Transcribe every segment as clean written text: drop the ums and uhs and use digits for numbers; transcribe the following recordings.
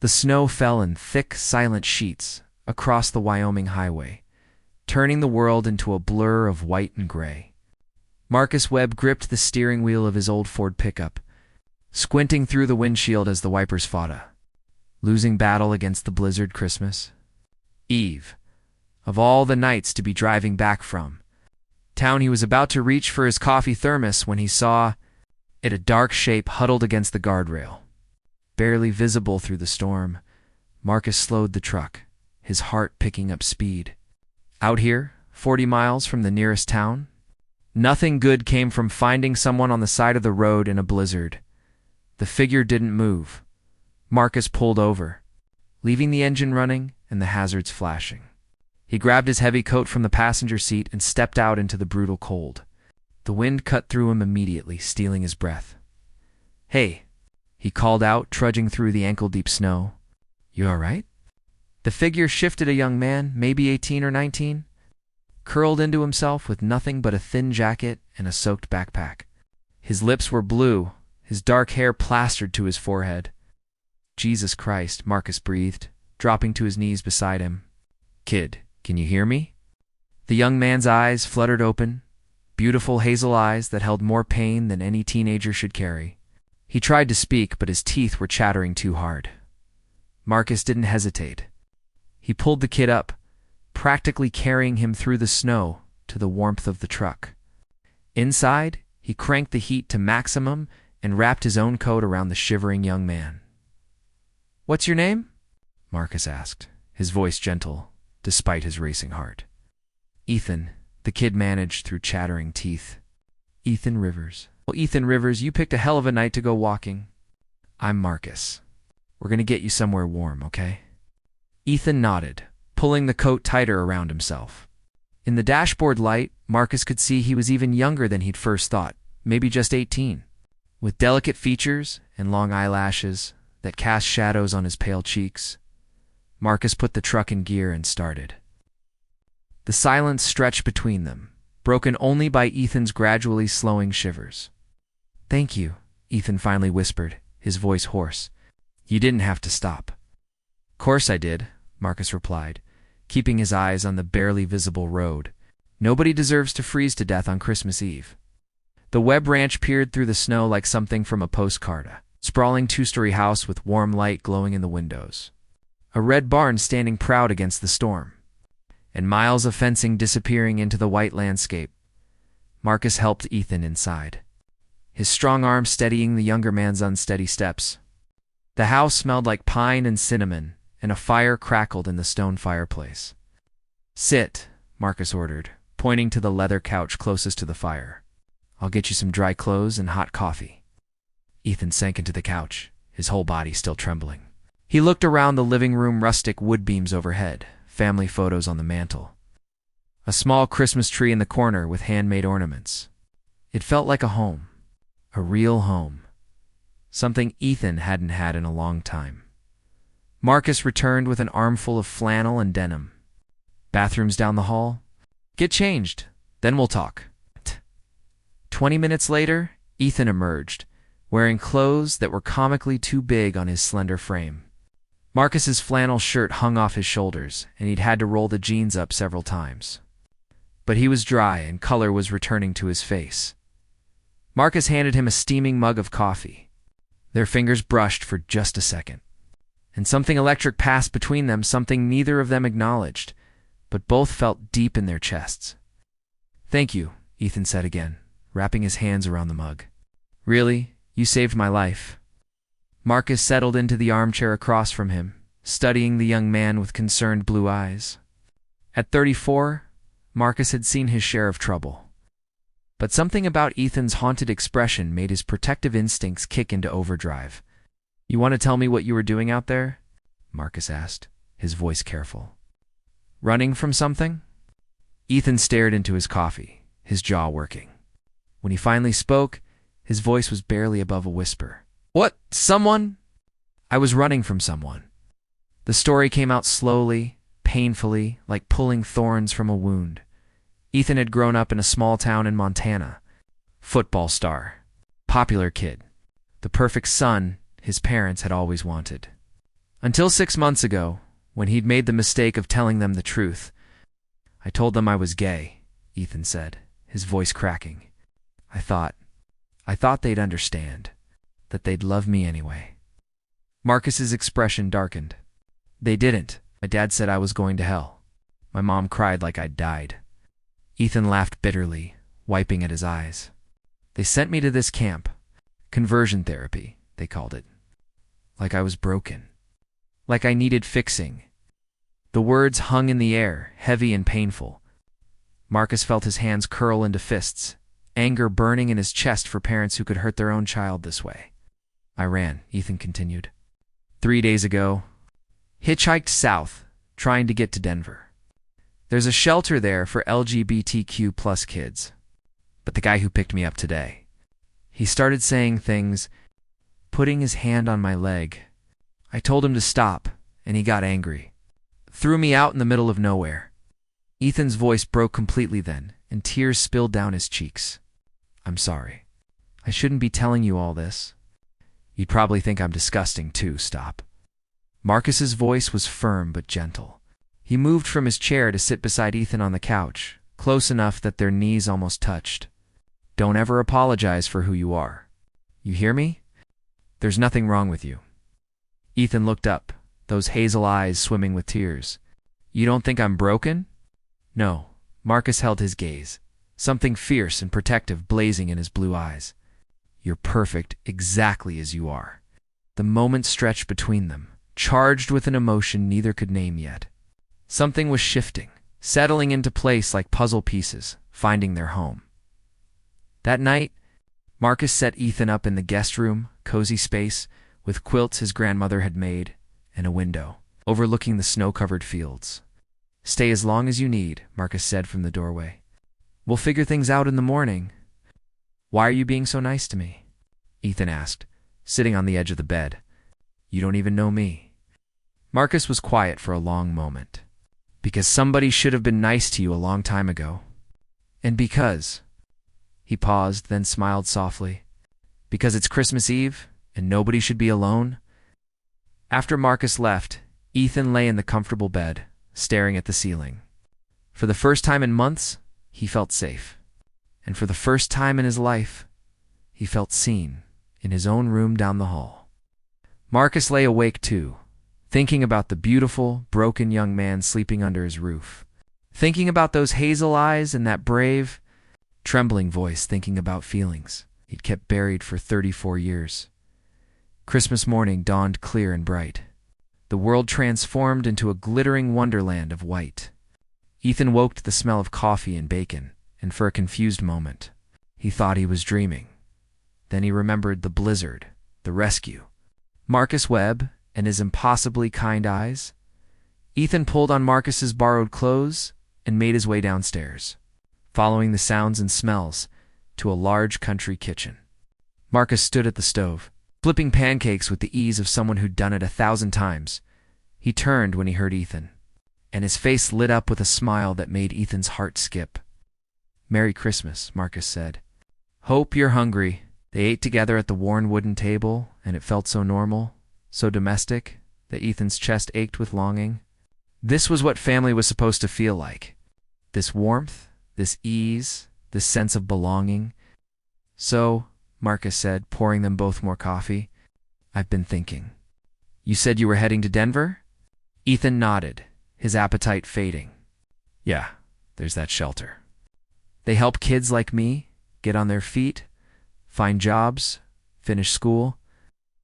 The snow fell in thick, silent sheets across the Wyoming highway, turning the world into a blur of white and gray. Marcus Webb gripped the steering wheel of his old Ford pickup, squinting through the windshield as the wipers fought a losing battle against the blizzard Christmas Eve. Of all the nights to be driving back from town, he was about to reach for his coffee thermos when he saw it, a dark shape huddled against the guardrail. Barely visible through the storm, Marcus slowed the truck, his heart picking up speed. Out here, 40 miles from the nearest town, nothing good came from finding someone on the side of the road in a blizzard. The figure didn't move. Marcus pulled over, leaving the engine running and the hazards flashing. He grabbed his heavy coat from the passenger seat and stepped out into the brutal cold. The wind cut through him immediately, stealing his breath. "Hey," he called out, trudging through the ankle-deep snow. "You all right?" The figure shifted, a young man, maybe 18 or 19, curled into himself with nothing but a thin jacket and a soaked backpack. His lips were blue, his dark hair plastered to his forehead. "Jesus Christ," Marcus breathed, dropping to his knees beside him. "Kid, can you hear me?" The young man's eyes fluttered open, beautiful hazel eyes that held more pain than any teenager should carry. He tried to speak, but his teeth were chattering too hard. Marcus didn't hesitate. He pulled the kid up, practically carrying him through the snow to the warmth of the truck. Inside, he cranked the heat to maximum and wrapped his own coat around the shivering young man. "What's your name?" Marcus asked, his voice gentle, despite his racing heart. "Ethan," the kid managed through chattering teeth. "Ethan Rivers." "Well, Ethan Rivers, you picked a hell of a night to go walking." "I'm Marcus. We're gonna get you somewhere warm, okay?" Ethan nodded, pulling the coat tighter around himself. In the dashboard light, Marcus could see he was even younger than he'd first thought, maybe just 18. With delicate features and long eyelashes that cast shadows on his pale cheeks, Marcus put the truck in gear and started. The silence stretched between them, broken only by Ethan's gradually slowing shivers. "Thank you," Ethan finally whispered, his voice hoarse. "You didn't have to stop." "Course I did," Marcus replied, keeping his eyes on the barely visible road. Nobody deserves to freeze to death on Christmas Eve. The Webb Ranch peered through the snow like something from a postcard, a sprawling two-story house with warm light glowing in the windows, a red barn standing proud against the storm, and miles of fencing disappearing into the white landscape. Marcus helped Ethan inside, his strong arm steadying the younger man's unsteady steps. The house smelled like pine and cinnamon, and a fire crackled in the stone fireplace. "Sit," Marcus ordered, pointing to the leather couch closest to the fire. "I'll get you some dry clothes and hot coffee." Ethan sank into the couch, his whole body still trembling. He looked around the living room, rustic wood beams overhead, family photos on the mantel, a small Christmas tree in the corner with handmade ornaments. It felt like a home, a real home, something Ethan hadn't had in a long time. Marcus returned with an armful of flannel and denim. "Bathrooms down the hall? Get changed, then we'll talk." 20 minutes later, Ethan emerged, wearing clothes that were comically too big on his slender frame. Marcus's flannel shirt hung off his shoulders, and he'd had to roll the jeans up several times. But he was dry, and color was returning to his face. Marcus handed him a steaming mug of coffee. Their fingers brushed for just a second, and something electric passed between them, something neither of them acknowledged, but both felt deep in their chests. "Thank you," Ethan said again, wrapping his hands around the mug. "Really, you saved my life." Marcus settled into the armchair across from him, studying the young man with concerned blue eyes. At 34, Marcus had seen his share of trouble. But something about Ethan's haunted expression made his protective instincts kick into overdrive. "You want to tell me what you were doing out there?" Marcus asked, his voice careful. "Running from something?" Ethan stared into his coffee, his jaw working. When he finally spoke, his voice was barely above a whisper. "What? Someone?" "I was running from someone." The story came out slowly, painfully, like pulling thorns from a wound. Ethan had grown up in a small town in Montana. Football star. Popular kid. The perfect son his parents had always wanted. Until 6 months ago, when he'd made the mistake of telling them the truth. I told them I was gay, Ethan said, his voice cracking. I thought they'd understand, that they'd love me anyway. Marcus's expression darkened. They didn't. My dad said I was going to hell. My mom cried like I'd died. Ethan laughed bitterly, wiping at his eyes. They sent me to this camp. Conversion therapy, they called it. Like I was broken. Like I needed fixing. The words hung in the air, heavy and painful. Marcus felt his hands curl into fists, anger burning in his chest for parents who could hurt their own child this way. I ran, Ethan continued. 3 days ago, hitchhiked south, trying to get to Denver. There's a shelter there for LGBTQ plus kids. But the guy who picked me up today, he started saying things, putting his hand on my leg. I told him to stop, and he got angry. Threw me out in the middle of nowhere. Ethan's voice broke completely then, and tears spilled down his cheeks. I'm sorry. I shouldn't be telling you all this. You'd probably think I'm disgusting too, stop. Marcus's voice was firm but gentle. He moved from his chair to sit beside Ethan on the couch, close enough that their knees almost touched. Don't ever apologize for who you are. You hear me? There's nothing wrong with you. Ethan looked up, those hazel eyes swimming with tears. You don't think I'm broken? No. Marcus held his gaze, something fierce and protective blazing in his blue eyes. You're perfect exactly as you are. The moment stretched between them, charged with an emotion neither could name yet. Something was shifting, settling into place like puzzle pieces, finding their home. That night, Marcus set Ethan up in the guest room, cozy space, with quilts his grandmother had made, and a window, overlooking the snow-covered fields. Stay as long as you need, Marcus said from the doorway. We'll figure things out in the morning. Why are you being so nice to me? Ethan asked, sitting on the edge of the bed. You don't even know me. Marcus was quiet for a long moment. Because somebody should have been nice to you a long time ago. And because... He paused, then smiled softly. Because it's Christmas Eve, and nobody should be alone? After Marcus left, Ethan lay in the comfortable bed, staring at the ceiling. For the first time in months, he felt safe. And for the first time in his life, he felt seen, in his own room down the hall. Marcus lay awake too, thinking about the beautiful, broken young man sleeping under his roof. Thinking about those hazel eyes and that brave, trembling voice, thinking about feelings he'd kept buried for 34 years. Christmas morning dawned clear and bright. The world transformed into a glittering wonderland of white. Ethan woke to the smell of coffee and bacon, and for a confused moment, he thought he was dreaming. Then he remembered the blizzard, the rescue, Marcus Webb, and his impossibly kind eyes. Ethan pulled on Marcus's borrowed clothes and made his way downstairs, following the sounds and smells to a large country kitchen. Marcus stood at the stove, flipping pancakes with the ease of someone who'd done it 1,000 times. He turned when he heard Ethan, and his face lit up with a smile that made Ethan's heart skip. Merry Christmas, Marcus said. Hope you're hungry. They ate together at the worn wooden table, and it felt so normal, so domestic, that Ethan's chest ached with longing. This was what family was supposed to feel like. This warmth, this ease, this sense of belonging. So, Marcus said, pouring them both more coffee, I've been thinking. You said you were heading to Denver? Ethan nodded, his appetite fading. Yeah, there's that shelter. They help kids like me get on their feet, find jobs, finish school.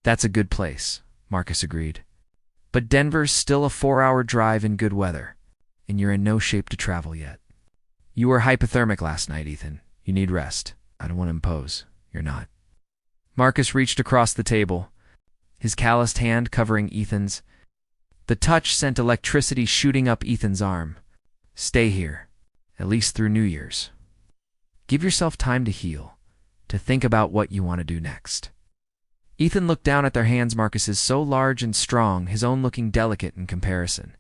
That's a good place, Marcus agreed. But Denver's still a 4-hour drive in good weather, and you're in no shape to travel yet. You were hypothermic last night, Ethan. You need rest. I don't want to impose. You're not. Marcus reached across the table, his calloused hand covering Ethan's. The touch sent electricity shooting up Ethan's arm. Stay here, at least through New Year's. Give yourself time to heal, to think about what you want to do next. Ethan looked down at their hands, Marcus's so large and strong, his own looking delicate in comparison.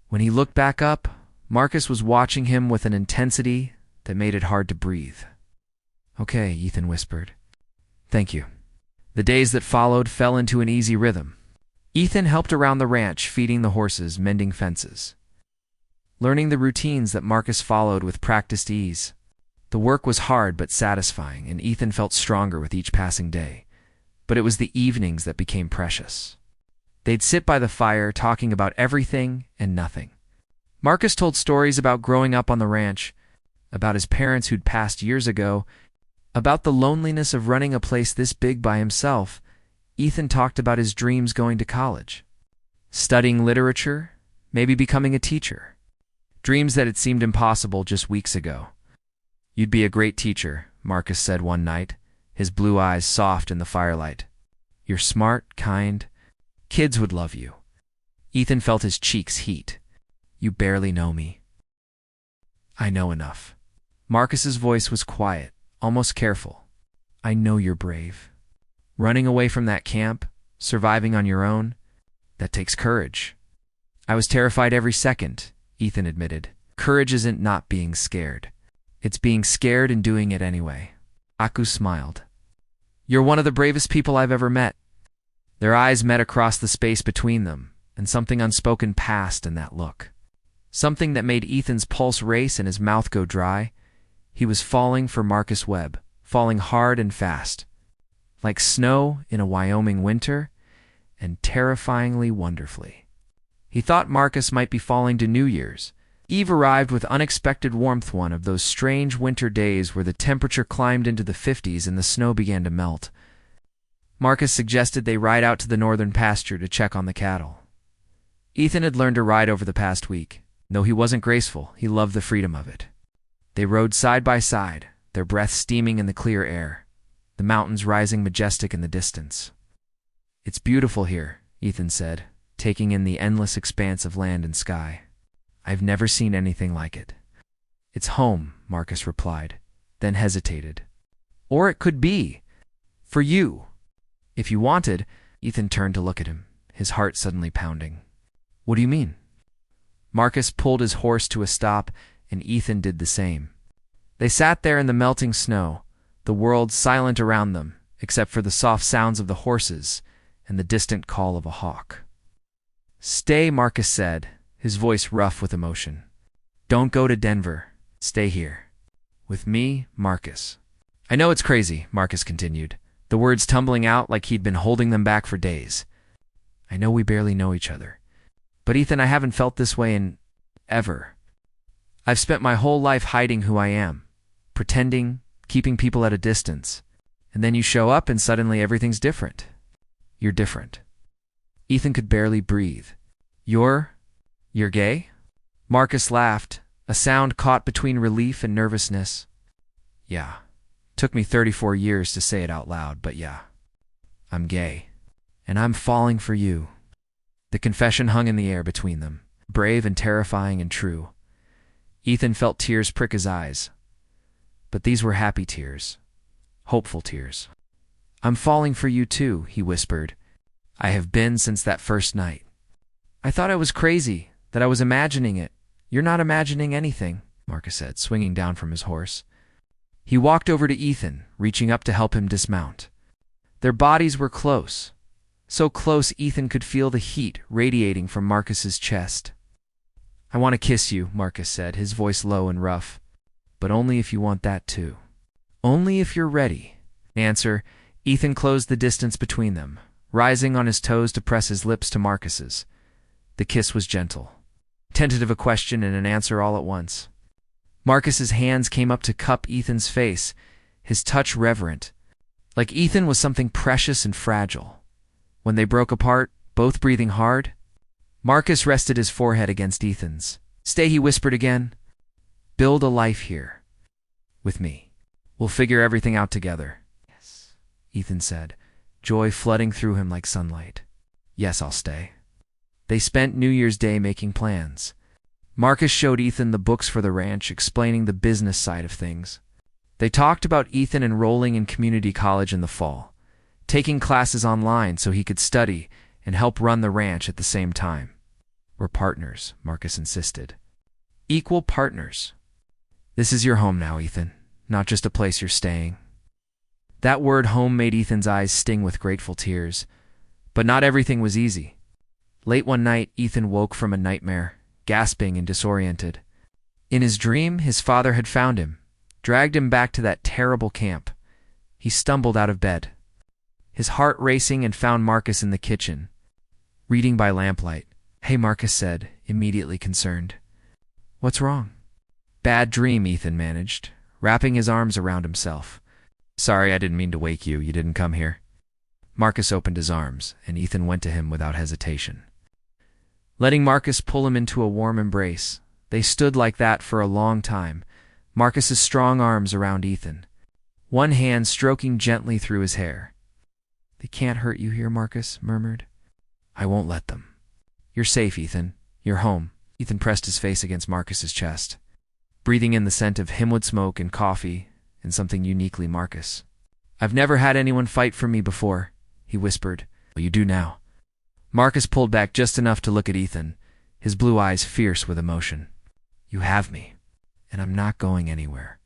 When he looked back up, Marcus was watching him with an intensity that made it hard to breathe. Okay, Ethan whispered. Thank you. The days that followed fell into an easy rhythm. Ethan helped around the ranch, feeding the horses, mending fences, learning the routines that Marcus followed with practiced ease. The work was hard but satisfying, and Ethan felt stronger with each passing day. But it was the evenings that became precious. They'd sit by the fire, talking about everything and nothing. Marcus told stories about growing up on the ranch, about his parents who'd passed years ago, about the loneliness of running a place this big by himself. Ethan talked about his dreams going to college, studying literature, maybe becoming a teacher. Dreams that had seemed impossible just weeks ago. "You'd be a great teacher," Marcus said one night, his blue eyes soft in the firelight. "You're smart, kind. Kids would love you." Ethan felt his cheeks heat. "You barely know me." "I know enough." Marcus's voice was quiet, almost careful. "I know you're brave. Running away from that camp, surviving on your own, that takes courage." "I was terrified every second," Ethan admitted. "Courage isn't not being scared. It's being scared and doing it anyway." Aku smiled. "You're one of the bravest people I've ever met." Their eyes met across the space between them, and something unspoken passed in that look. Something that made Ethan's pulse race and his mouth go dry. He was falling for Marcus Webb, falling hard and fast, like snow in a Wyoming winter, and terrifyingly wonderfully. He thought Marcus might be falling to New Year's. Eve arrived with unexpected warmth, one of those strange winter days where the temperature climbed into the 50s and the snow began to melt. Marcus suggested they ride out to the northern pasture to check on the cattle. Ethan had learned to ride over the past week. Though he wasn't graceful, he loved the freedom of it. They rode side by side, their breath steaming in the clear air, the mountains rising majestic in the distance. "It's beautiful here," Ethan said, taking in the endless expanse of land and sky. "I've never seen anything like it." "It's home," Marcus replied, then hesitated. "Or it could be. For you. If you wanted." Ethan turned to look at him, his heart suddenly pounding. "What do you mean?" Marcus pulled his horse to a stop, and Ethan did the same. They sat there in the melting snow, the world silent around them, except for the soft sounds of the horses and the distant call of a hawk. "Stay," Marcus said, his voice rough with emotion. "Don't go to Denver. Stay here. With me, Marcus." "I know it's crazy," Marcus continued, the words tumbling out like he'd been holding them back for days. "I know we barely know each other. But Ethan, I haven't felt this way in ever. I've spent my whole life hiding who I am, pretending, keeping people at a distance. And then you show up and suddenly everything's different. You're different." Ethan could barely breathe. You're gay?" Marcus laughed, a sound caught between relief and nervousness. "Yeah. Took me 34 years to say it out loud, but yeah. I'm gay. And I'm falling for you." The confession hung in the air between them, brave and terrifying and true. Ethan felt tears prick his eyes. But these were happy tears, hopeful tears. "I'm falling for you too," he whispered. "I have been since that first night." "I thought I was crazy, that I was imagining it." "You're not imagining anything," Marcus said, swinging down from his horse. He walked over to Ethan, reaching up to help him dismount. Their bodies were close. So close Ethan could feel the heat radiating from Marcus's chest. "I want to kiss you," Marcus said, his voice low and rough. "But only if you want that too. Only if you're ready." In answer, Ethan closed the distance between them, rising on his toes to press his lips to Marcus's. The kiss was gentle, tentative, a question and an answer all at once. Marcus's hands came up to cup Ethan's face, his touch reverent, like Ethan was something precious and fragile. When they broke apart, both breathing hard, Marcus rested his forehead against Ethan's. "Stay," he whispered again. "Build a life here. With me. We'll figure everything out together." "Yes," Ethan said, joy flooding through him like sunlight. "Yes, I'll stay." They spent New Year's Day making plans. Marcus showed Ethan the books for the ranch, explaining the business side of things. They talked about Ethan enrolling in community college in the fall, taking classes online so he could study and help run the ranch at the same time. "We're partners," Marcus insisted. "Equal partners. This is your home now, Ethan, not just a place you're staying." That word home made Ethan's eyes sting with grateful tears. But not everything was easy. Late one night, Ethan woke from a nightmare, gasping and disoriented. In his dream, his father had found him, dragged him back to that terrible camp. He stumbled out of bed, his heart racing, and found Marcus in the kitchen, reading by lamplight. "Hey," Marcus said, immediately concerned. "What's wrong?" "Bad dream," Ethan managed, wrapping his arms around himself. "Sorry, I didn't mean to wake you. You didn't come here." Marcus opened his arms, and Ethan went to him without hesitation. Letting Marcus pull him into a warm embrace, they stood like that for a long time, Marcus's strong arms around Ethan, one hand stroking gently through his hair. "They can't hurt you here," Marcus murmured. "I won't let them." "You're safe, Ethan. You're home." Ethan pressed his face against Marcus's chest, breathing in the scent of hemwood smoke and coffee and something uniquely Marcus. "I've never had anyone fight for me before," he whispered. "Well, you do now." Marcus pulled back just enough to look at Ethan, his blue eyes fierce with emotion. "You have me, and I'm not going anywhere."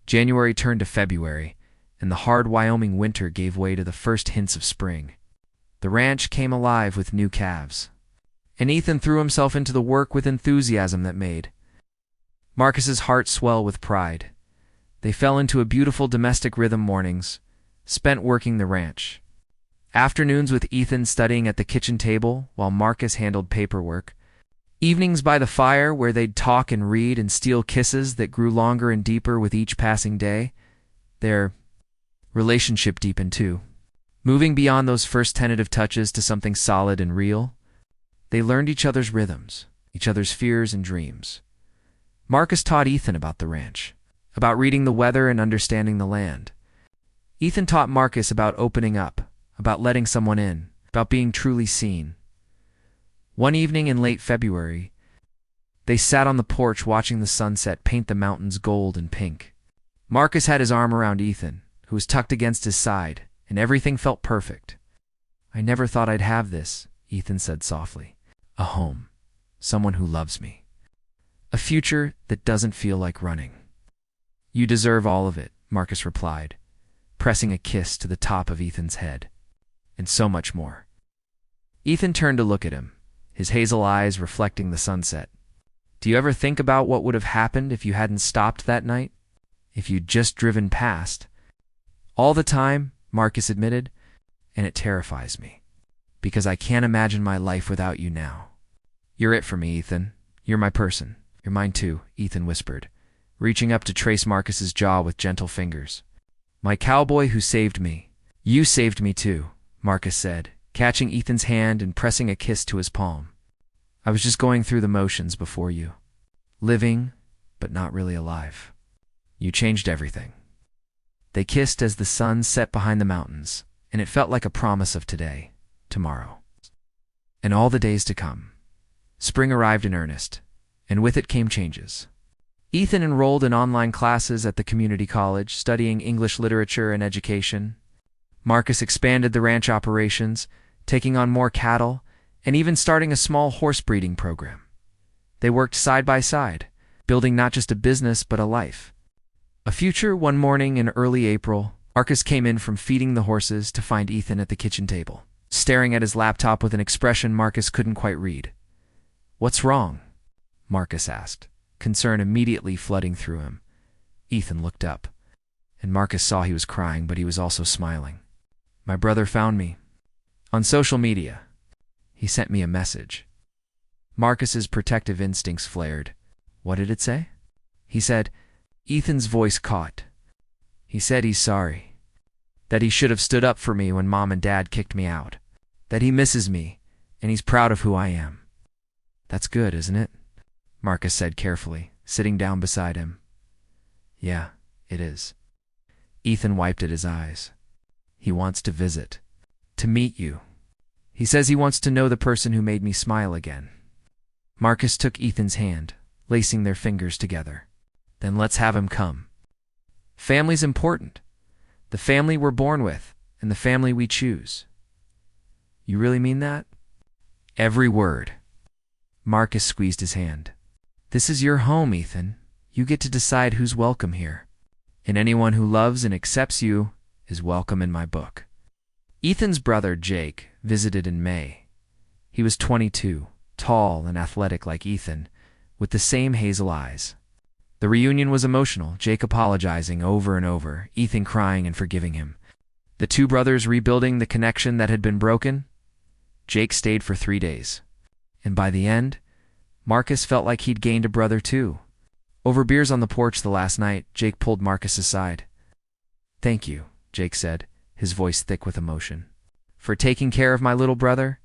January turned to February, and the hard Wyoming winter gave way to the first hints of spring. The ranch came alive with new calves, and Ethan threw himself into the work with enthusiasm that made Marcus's heart swell with pride. They fell into a beautiful domestic rhythm mornings, spent working the ranch. Afternoons with Ethan studying at the kitchen table while Marcus handled paperwork. Evenings by the fire where they'd talk and read and steal kisses that grew longer and deeper with each passing day. Their relationship deepened too. Moving beyond those first tentative touches to something solid and real, they learned each other's rhythms, each other's fears and dreams. Marcus taught Ethan about the ranch, about reading the weather and understanding the land. Ethan taught Marcus about opening up, about letting someone in, about being truly seen. One evening in late February, they sat on the porch watching the sunset paint the mountains gold and pink. Marcus had his arm around Ethan, who was tucked against his side, and everything felt perfect. "I never thought I'd have this," Ethan said softly. "A home, someone who loves me, a future that doesn't feel like running." "You deserve all of it," Marcus replied, pressing a kiss to the top of Ethan's head. "And so much more." Ethan turned to look at him, his hazel eyes reflecting the sunset. "Do you ever think about what would have happened if you hadn't stopped that night? If you'd just driven past?" "All the time," Marcus admitted, "and it terrifies me, because I can't imagine my life without you now." "You're it for me, Ethan. You're my person." "You're mine too," Ethan whispered, reaching up to trace Marcus's jaw with gentle fingers. "My cowboy who saved me." "You saved me too," Marcus said, catching Ethan's hand and pressing a kiss to his palm. "I was just going through the motions before you. Living, but not really alive. You changed everything." They kissed as the sun set behind the mountains, and it felt like a promise of today, tomorrow, and all the days to come. Spring arrived in earnest, and with it came changes. Ethan enrolled in online classes at the community college, studying English literature and education. Marcus expanded the ranch operations, taking on more cattle, and even starting a small horse breeding program. They worked side by side, building not just a business but a life. A future. One morning in early April, Marcus came in from feeding the horses to find Ethan at the kitchen table, staring at his laptop with an expression Marcus couldn't quite read. "What's wrong?" Marcus asked, concern immediately flooding through him. Ethan looked up, and Marcus saw he was crying, but he was also smiling. "My brother found me on social media. He sent me a message." Marcus's protective instincts flared. "What did it say?" He said. Ethan's voice caught. "He said he's sorry. That he should have stood up for me when Mom and Dad kicked me out. That he misses me, and he's proud of who I am." "That's good, isn't it?" Marcus said carefully, sitting down beside him. "Yeah, it is." Ethan wiped at his eyes. "He wants to visit, to meet you. He says he wants to know the person who made me smile again." Marcus took Ethan's hand, lacing their fingers together. "Then let's have him come. Family's important. The family we're born with, and the family we choose." "You really mean that?" "Every word." Marcus squeezed his hand. "This is your home, Ethan. You get to decide who's welcome here. And anyone who loves and accepts you is welcome in my book." Ethan's brother, Jake, visited in May. He was 22, tall and athletic like Ethan, with the same hazel eyes. The reunion was emotional, Jake apologizing over and over, Ethan crying and forgiving him. The two brothers rebuilding the connection that had been broken. Jake stayed for 3 days. And by the end, Marcus felt like he'd gained a brother too. Over beers on the porch the last night, Jake pulled Marcus aside. "Thank you," Jake said, his voice thick with emotion. "For taking care of my little brother?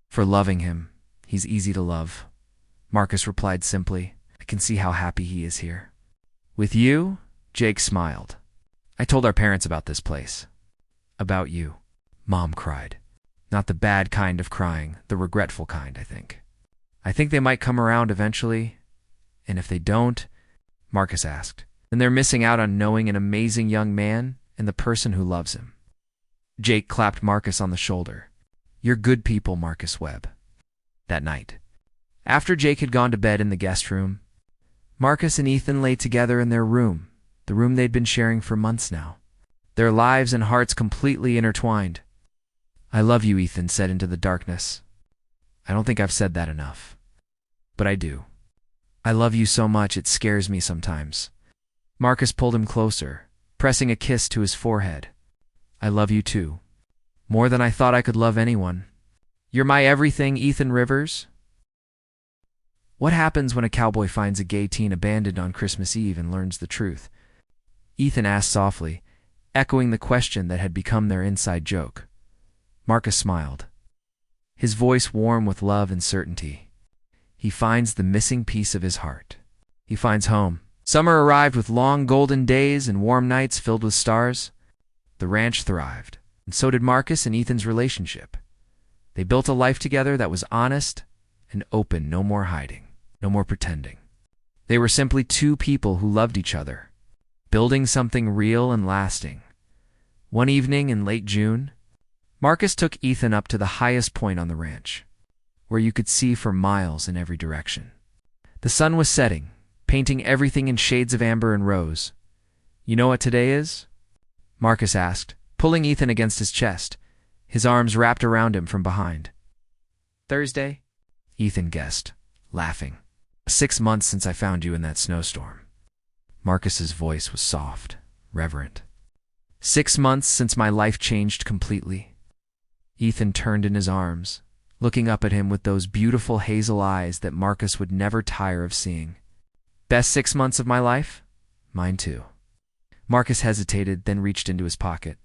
For loving him. He's easy to love." Marcus replied simply, "I can see how happy he is here." "With you?" Jake smiled. "I told our parents about this place. About you." Mom cried. Not the bad kind of crying, the regretful kind, I think. "I think they might come around eventually. And if they don't," Marcus asked, "then they're missing out on knowing an amazing young man and the person who loves him." Jake clapped Marcus on the shoulder. "You're good people, Marcus Webb." That night, after Jake had gone to bed in the guest room, Marcus and Ethan lay together in their room, the room they'd been sharing for months now, their lives and hearts completely intertwined. "I love you," Ethan said into the darkness. "I don't think I've said that enough. But I do. I love you so much it scares me sometimes." Marcus pulled him closer, pressing a kiss to his forehead. "I love you too. More than I thought I could love anyone. You're my everything, Ethan Rivers." What happens when a cowboy finds a gay teen abandoned on Christmas Eve and learns the truth? Ethan asked softly, echoing the question that had become their inside joke. Marcus smiled, his voice warm with love and certainty. He finds the missing piece of his heart. He finds home. Summer arrived with long golden days and warm nights filled with stars. The ranch thrived, and so did Marcus and Ethan's relationship. They built a life together that was honest and open, no more hiding, no more pretending. They were simply two people who loved each other, building something real and lasting. One evening in late June, Marcus took Ethan up to the highest point on the ranch, where you could see for miles in every direction. The sun was setting, painting everything in shades of amber and rose. "You know what today is?" Marcus asked, pulling Ethan against his chest, his arms wrapped around him from behind. "Thursday," Ethan guessed, laughing. 6 months since I found you in that snowstorm." Marcus's voice was soft, reverent. 6 months since my life changed completely." Ethan turned in his arms, looking up at him with those beautiful hazel eyes that Marcus would never tire of seeing. "Best 6 months of my life? Mine too." Marcus hesitated, then reached into his pocket.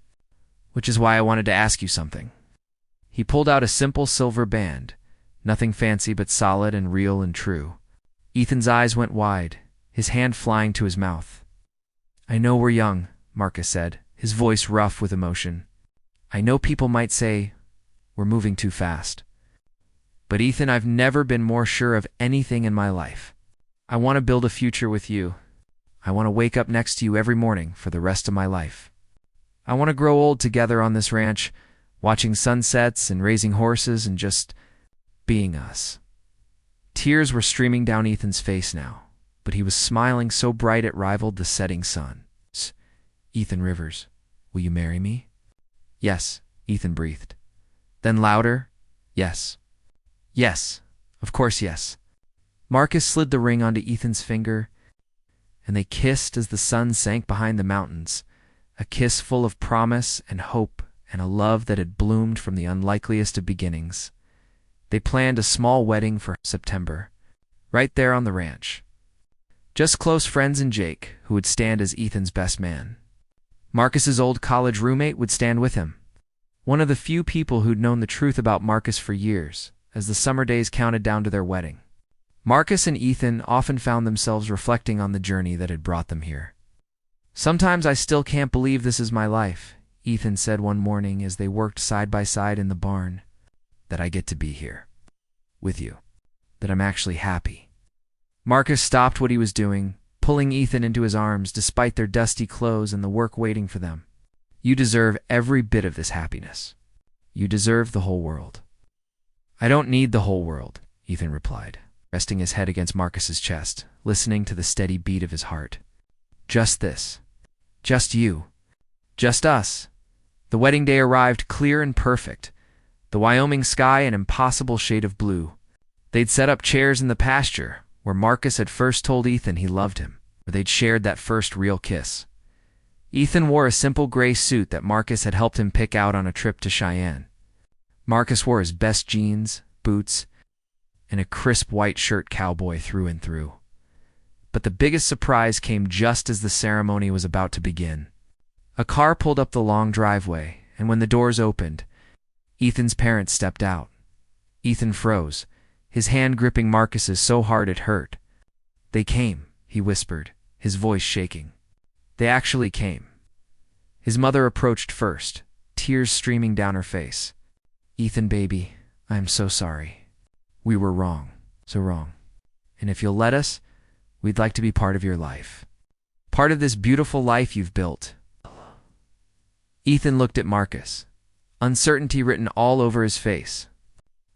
"Which is why I wanted to ask you something." He pulled out a simple silver band, nothing fancy but solid and real and true. Ethan's eyes went wide, his hand flying to his mouth. "I know we're young," Marcus said, his voice rough with emotion. "I know people might say we're moving too fast. But Ethan, I've never been more sure of anything in my life. I want to build a future with you. I want to wake up next to you every morning for the rest of my life. I want to grow old together on this ranch, watching sunsets and raising horses and just being us." Tears were streaming down Ethan's face now, but he was smiling so bright it rivaled the setting sun. "Ethan Rivers, will you marry me?" "Yes," Ethan breathed. Then louder, "Yes. Yes, of course yes." Marcus slid the ring onto Ethan's finger, and they kissed as the sun sank behind the mountains, a kiss full of promise and hope and a love that had bloomed from the unlikeliest of beginnings. They planned a small wedding for September, right there on the ranch. Just close friends and Jake, who would stand as Ethan's best man. Marcus's old college roommate would stand with him, one of the few people who'd known the truth about Marcus for years, as the summer days counted down to their wedding. Marcus and Ethan often found themselves reflecting on the journey that had brought them here. "Sometimes I still can't believe this is my life," Ethan said one morning as they worked side by side in the barn, "that I get to be here with you, that I'm actually happy." Marcus stopped what he was doing, pulling Ethan into his arms despite their dusty clothes and the work waiting for them. "You deserve every bit of this happiness. You deserve the whole world." "I don't need the whole world," Ethan replied, resting his head against Marcus's chest, listening to the steady beat of his heart. "Just this. Just you. Just us." The wedding day arrived clear and perfect, the Wyoming sky an impossible shade of blue. They'd set up chairs in the pasture, where Marcus had first told Ethan he loved him, where they'd shared that first real kiss. Ethan wore a simple gray suit that Marcus had helped him pick out on a trip to Cheyenne. Marcus wore his best jeans, boots, and a crisp white shirt Cowboy through and through. But the biggest surprise came just as the ceremony was about to begin. A car pulled up the long driveway, and when the doors opened, Ethan's parents stepped out. Ethan froze, his hand gripping Marcus's so hard it hurt. "They came," he whispered, his voice shaking. They actually came. His mother approached first, tears streaming down her face. "Ethan, baby, I am so sorry. We were wrong, so wrong. And if you'll let us, we'd like to be part of your life. Part of this beautiful life you've built." Ethan looked at Marcus, uncertainty written all over his face.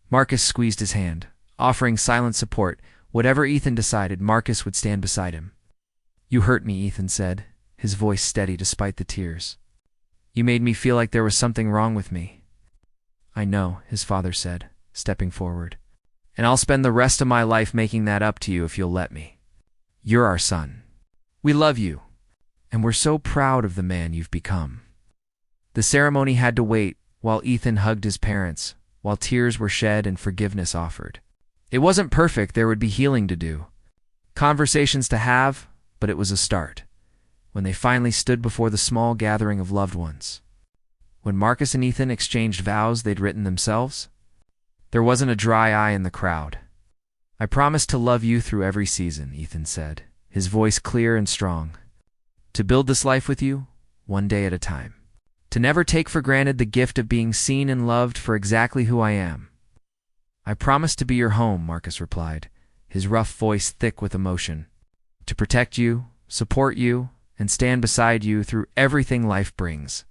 Marcus squeezed his hand, offering silent support. Whatever Ethan decided, Marcus would stand beside him. "You hurt me," Ethan said, his voice steady despite the tears. "You made me feel like there was something wrong with me." "I know," his father said, stepping forward. "And I'll spend the rest of my life making that up to you if you'll let me. You're our son. We love you, and we're so proud of the man you've become." The ceremony had to wait while Ethan hugged his parents, while tears were shed and forgiveness offered. It wasn't perfect, there would be healing to do, conversations to have, but it was a start. When they finally stood before the small gathering of loved ones, when Marcus and Ethan exchanged vows they'd written themselves, there wasn't a dry eye in the crowd. "I promise to love you through every season," Ethan said, his voice clear and strong. "To build this life with you, one day at a time. To never take for granted the gift of being seen and loved for exactly who I am." "I promise to be your home," Marcus replied, his rough voice thick with emotion. "To protect you, support you, and stand beside you through everything life brings.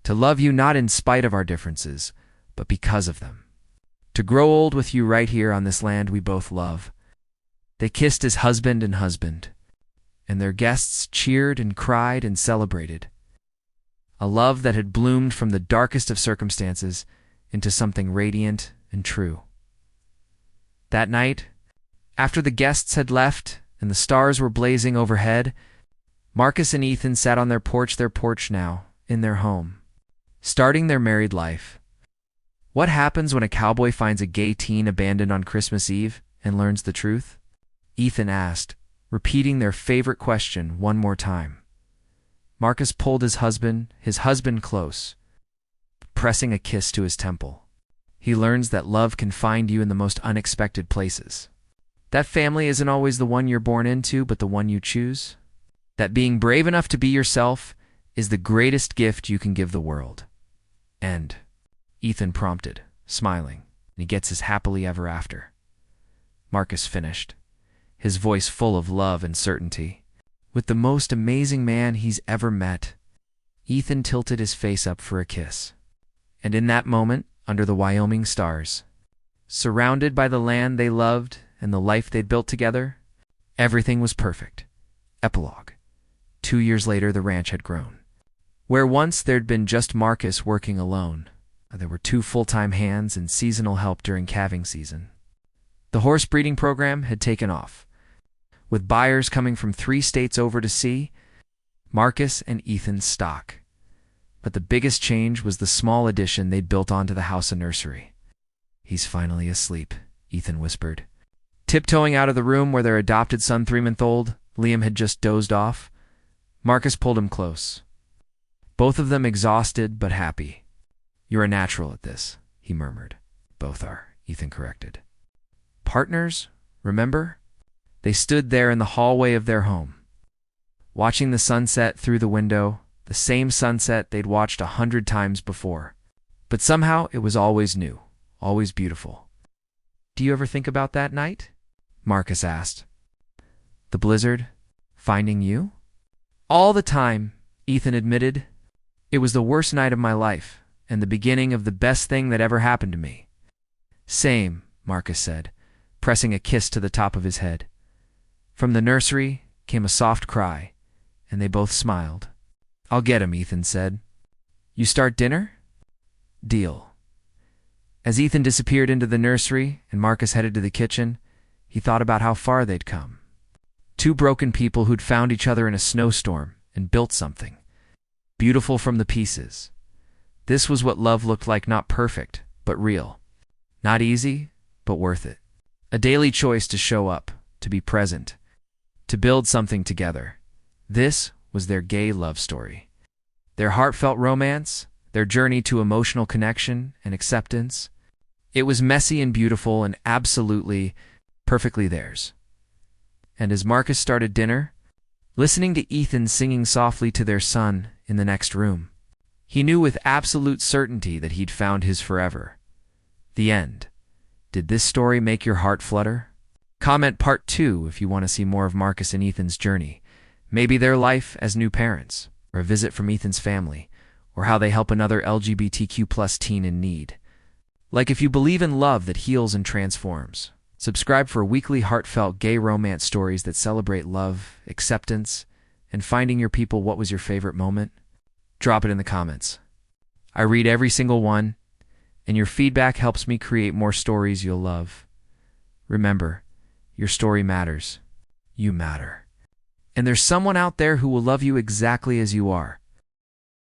To love you not in spite of our differences, but because of them. To grow old with you right here on this land we both love." They kissed as husband and husband, and their guests cheered and cried and celebrated. A love that had bloomed from the darkest of circumstances into something radiant and true. That night, after the guests had left and the stars were blazing overhead, Marcus and Ethan sat on their porch now, in their home, starting their married life. What happens when a cowboy finds a gay teen abandoned on Christmas Eve and learns the truth? Ethan asked, repeating their favorite question one more time. Marcus pulled his husband close, pressing a kiss to his temple. He learns that love can find you in the most unexpected places. That family isn't always the one you're born into, but the one you choose. That being brave enough to be yourself is the greatest gift you can give the world. And Ethan prompted, smiling, and he gets his happily ever after. Marcus finished, his voice full of love and certainty. With the most amazing man he's ever met. Ethan tilted his face up for a kiss. And in that moment, under the Wyoming stars, surrounded by the land they loved and the life they'd built together, everything was perfect. Epilogue. 2 years later, the ranch had grown. Where once there'd been just Marcus working alone, there were 2 full-time hands and seasonal help during calving season. The horse breeding program had taken off, with buyers coming from 3 states over to see Marcus and Ethan's stock. But the biggest change was the small addition they'd built onto the house and nursery. "He's finally asleep," Ethan whispered. Tiptoeing out of the room where their adopted son, 3-month-old, Liam, had just dozed off, Marcus pulled him close. Both of them exhausted but happy. "You're a natural at this," he murmured. "Both are," Ethan corrected. "Partners, remember?" They stood there in the hallway of their home, watching the sunset through the window, the same sunset they'd watched 100 times before. But somehow it was always new, always beautiful. "Do you ever think about that night?" Marcus asked. "The blizzard? Finding you?" "All the time," Ethan admitted. "It was the worst night of my life, and the beginning of the best thing that ever happened to me." "Same," Marcus said, pressing a kiss to the top of his head. From the nursery came a soft cry, and they both smiled. "I'll get him," Ethan said. "You start dinner?" "Deal." As Ethan disappeared into the nursery and Marcus headed to the kitchen, he thought about how far they'd come. Two broken people who'd found each other in a snowstorm and built something beautiful from the pieces. This was what love looked like, not perfect, but real. Not easy, but worth it. A daily choice to show up, to be present, to build something together. This was their gay love story. Their heartfelt romance, their journey to emotional connection and acceptance. It was messy and beautiful and absolutely, perfectly theirs. And as Marcus started dinner, listening to Ethan singing softly to their son in the next room, he knew with absolute certainty that he'd found his forever. The end. Did this story make your heart flutter? Comment part 2 if you want to see more of Marcus and Ethan's journey, maybe their life as new parents, or a visit from Ethan's family, or how they help another LGBTQ+ teen in need. Like if you believe in love that heals and transforms. Subscribe for weekly heartfelt gay romance stories that celebrate love, acceptance, and finding your people. What was your favorite moment? Drop it in the comments. I read every single one, and your feedback helps me create more stories you'll love. Remember, your story matters. You matter. And there's someone out there who will love you exactly as you are.